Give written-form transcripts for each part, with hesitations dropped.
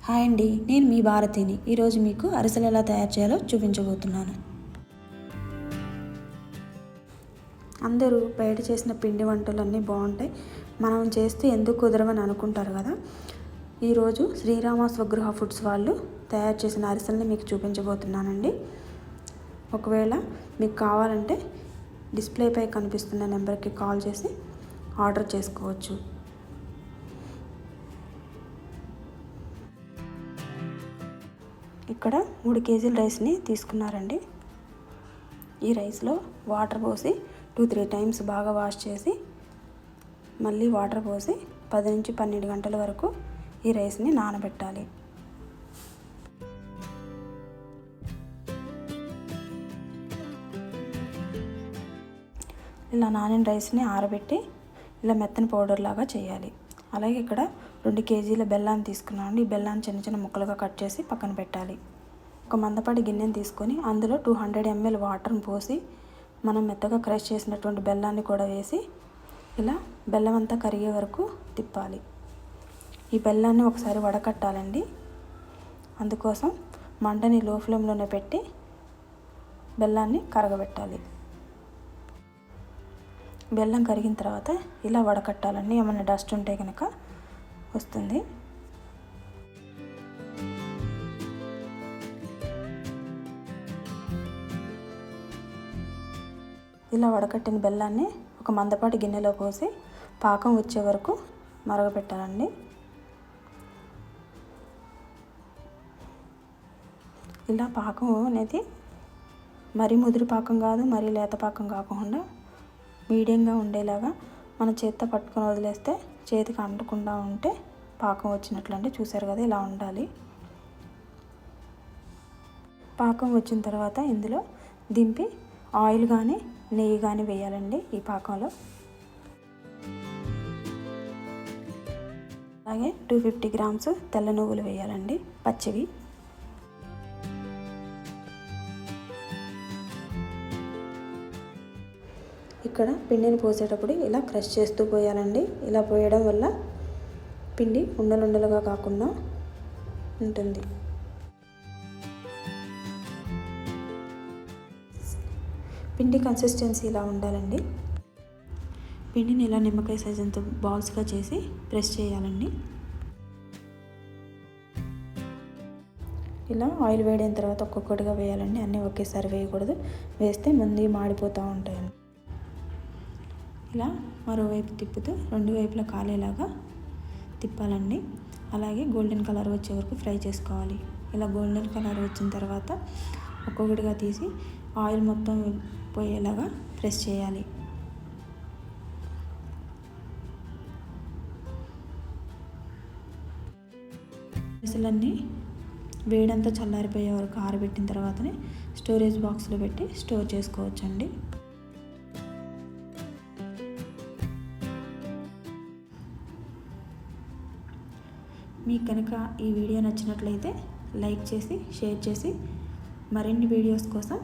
Hi అండి, నేను మీ భారతిని. ఈరోజు మీకు అరిసెలు ఎలా తయారు చేయాలో చూపించబోతున్నాను. అందరూ బయట చేసిన పిండి వంటలు అన్నీ బాగుంటాయి, మనం చేస్తే ఎందుకు కుదరవని అనుకుంటారు కదా. ఈరోజు శ్రీరామ స్వగృహ ఫుడ్స్ వాళ్ళు తయారు చేసిన అరిసెల్ని మీకు చూపించబోతున్నానండి. ఒకవేళ మీకు కావాలంటే డిస్ప్లేపై కనిపిస్తున్న నెంబర్కి కాల్ చేసి ఆర్డర్ చేసుకోవచ్చు. ఇక్కడ 3 కేజీల రైస్ని తీసుకున్నారండి. ఈ రైస్లో వాటర్ పోసి 2-3 టైమ్స్ బాగా వాష్ చేసి మళ్ళీ వాటర్ పోసి 10 నుంచి 12 గంటల వరకు ఈ రైస్ని నానబెట్టాలి. ఇలా నానిన రైస్ని ఆరబెట్టి ఇలా మెత్తని పౌడర్ లాగా చేయాలి. అలాగే ఇక్కడ 2 కేజీల బెల్లాన్ని తీసుకున్నాను. ఈ బెల్లాన్ని చిన్న చిన్న ముక్కలుగా కట్ చేసి పక్కన పెట్టాలి. ఒక మందపాటి గిన్నెని తీసుకొని అందులో 200 ml వాటర్ని పోసి మనం మెత్తగా క్రష్ చేసినటువంటి బెల్లాన్ని కూడా వేసి ఇలా బెల్లం అంతా కరిగే వరకు తిప్పాలి. ఈ బెల్లాన్ని ఒకసారి వడకట్టాలండి. అందుకోసం మంటని లో ఫ్లేమ్లోనే పెట్టి బెల్లాన్ని కరగబెట్టాలి. బెల్లం కరిగిన తర్వాత ఇలా వడకట్టాలండి. ఏమైనా డస్ట్ ఉంటే కనుక వస్తుంది. ఇలా వడకట్టిన బెల్లాన్ని ఒక మందపాటి గిన్నెలో పోసి పాకం వచ్చే వరకు మరగపెట్టాలండి. ఇలా పాకం అనేది మరీ ముదురు పాకం కాదు, మరీ లేత పాకం కాకుండా మీడియంగా ఉండేలాగా మన చేత్తో పట్టుకొని వదిలేస్తే చేతికి అంటకుండా ఉంటే పాకం వచ్చినట్లు అండి. చూసారు కదా, ఇలా ఉండాలి. పాకం వచ్చిన తర్వాత ఇందులో దింపి ఆయిల్ కానీ నెయ్యి కానీ వేయాలండి ఈ పాకంలో. అలాగే 250 గ్రామ్స్ తెల్ల నువ్వులు వేయాలండి, పచ్చివి. ఇక్కడ పిండిని పోసేటప్పుడు ఇలా క్రష్ చేస్తూ పోయాలండి. ఇలా పోయడం వల్ల పిండి ఉండలుండలుగా కాకుండా ఉంటుంది. పిండి కన్సిస్టెన్సీ ఇలా ఉండాలండి. పిండిని ఇలా నిమ్మకాయ సైజంతో బాల్స్గా చేసి ప్రెస్ చేయాలండి. ఇలా ఆయిల్ వేడైన తర్వాత ఒక్కొక్కటిగా వేయాలండి, అన్నీ ఒకేసారి వేయకూడదు. వేస్తే ముందు మాడిపోతూ ఉంటాయండి. ఇలా మరోవైపు తిప్పుతూ 2 వైపులా కాలేలాగా తిప్పాలండి. అలాగే గోల్డెన్ కలర్ వచ్చే వరకు ఫ్రై చేసుకోవాలి. ఇలా గోల్డెన్ కలర్ వచ్చిన తర్వాత ఒక్కొక్కటిగా తీసి ఆయిల్ మొత్తం పోయేలాగా ప్రెస్ చేయాలి. అరిసెలన్నీ వేడంతా చల్లారిపోయే వరకు ఆరబెట్టిన తర్వాతనే స్టోరేజ్ బాక్స్లో పెట్టి స్టోర్ చేసుకోవచ్చండి. మీకు కనుక ఈ వీడియో నచ్చినట్లయితే లైక్ చేసి షేర్ చేసి మరిన్ని వీడియోస్ కోసం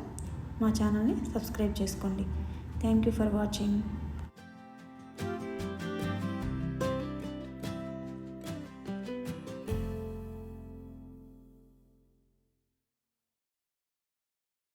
మా ఛానల్ని సబ్స్క్రైబ్ చేసుకోండి. Thank you for watching.